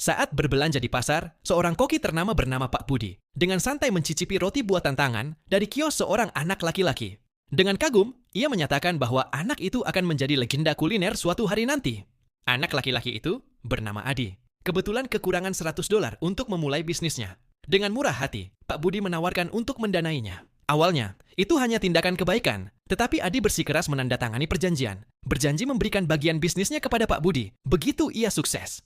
Saat berbelanja di pasar, seorang koki ternama bernama Pak Budi dengan santai mencicipi roti buatan tangan dari kios seorang anak laki-laki. Dengan kagum, ia menyatakan bahwa anak itu akan menjadi legenda kuliner suatu hari nanti. Anak laki-laki itu bernama Adi. Kebetulan kekurangan $100 untuk memulai bisnisnya. Dengan murah hati, Pak Budi menawarkan untuk mendanainya. Awalnya, itu hanya tindakan kebaikan, tetapi Adi bersikeras menandatangani perjanjian. Berjanji memberikan bagian bisnisnya kepada Pak Budi. Begitu ia sukses.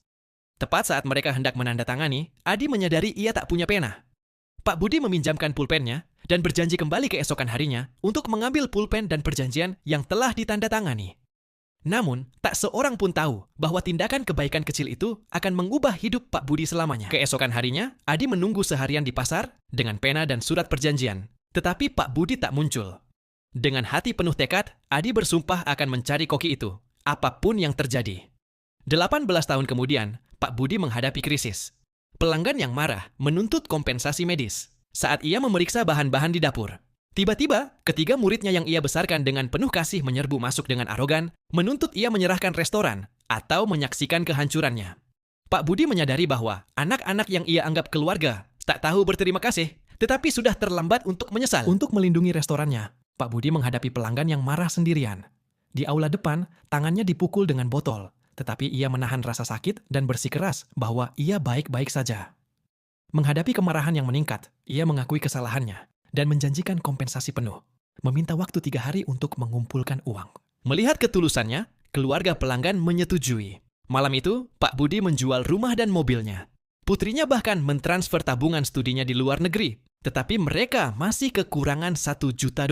Tepat saat mereka hendak menandatangani, Adi menyadari ia tak punya pena. Pak Budi meminjamkan pulpennya dan berjanji kembali keesokan harinya untuk mengambil pulpen dan perjanjian yang telah ditandatangani. Namun, tak seorang pun tahu bahwa tindakan kebaikan kecil itu akan mengubah hidup Pak Budi selamanya. Keesokan harinya, Adi menunggu seharian di pasar dengan pena dan surat perjanjian. Tetapi Pak Budi tak muncul. Dengan hati penuh tekad, Adi bersumpah akan mencari koki itu, apapun yang terjadi. 18 tahun kemudian, Pak Budi menghadapi krisis. Pelanggan yang marah menuntut kompensasi medis saat ia memeriksa bahan-bahan di dapur. Tiba-tiba, ketiga muridnya yang ia besarkan dengan penuh kasih menyerbu masuk dengan arogan, menuntut ia menyerahkan restoran atau menyaksikan kehancurannya. Pak Budi menyadari bahwa anak-anak yang ia anggap keluarga tak tahu berterima kasih, tetapi sudah terlambat untuk menyesal. Untuk melindungi restorannya, Pak Budi menghadapi pelanggan yang marah sendirian. Di aula depan, tangannya dipukul dengan botol. Tetapi ia menahan rasa sakit dan bersikeras bahwa ia baik-baik saja. Menghadapi kemarahan yang meningkat, ia mengakui kesalahannya dan menjanjikan kompensasi penuh, meminta waktu 3 hari untuk mengumpulkan uang. Melihat ketulusannya, keluarga pelanggan menyetujui. Malam itu, Pak Budi menjual rumah dan mobilnya. Putrinya bahkan mentransfer tabungan studinya di luar negeri, tetapi mereka masih kekurangan $1 juta.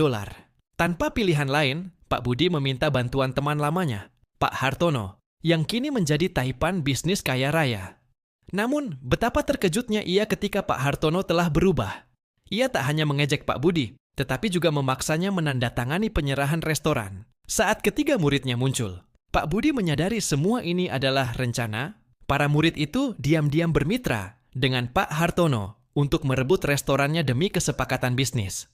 Tanpa pilihan lain, Pak Budi meminta bantuan teman lamanya, Pak Hartono, yang kini menjadi taipan bisnis kaya raya. Namun, betapa terkejutnya ia ketika Pak Hartono telah berubah. Ia tak hanya mengejek Pak Budi, tetapi juga memaksanya menandatangani penyerahan restoran. Saat ketiga muridnya muncul, Pak Budi menyadari semua ini adalah rencana. Para murid itu diam-diam bermitra dengan Pak Hartono untuk merebut restorannya demi kesepakatan bisnis.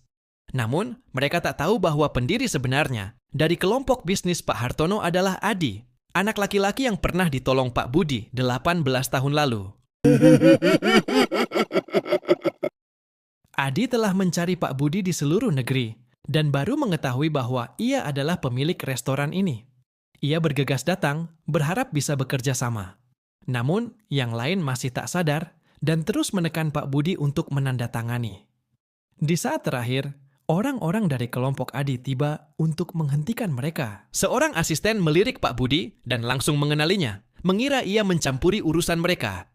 Namun, mereka tak tahu bahwa pendiri sebenarnya dari kelompok bisnis Pak Hartono adalah Adi, anak laki-laki yang pernah ditolong Pak Budi 18 tahun lalu. Adi telah mencari Pak Budi di seluruh negeri dan baru mengetahui bahwa ia adalah pemilik restoran ini. Ia bergegas datang, berharap bisa bekerja sama. Namun, yang lain masih tak sadar dan terus menekan Pak Budi untuk menandatangani. Di saat terakhir, orang-orang dari kelompok Adi tiba untuk menghentikan mereka. Seorang asisten melirik Pak Budi dan langsung mengenalinya, mengira ia mencampuri urusan mereka.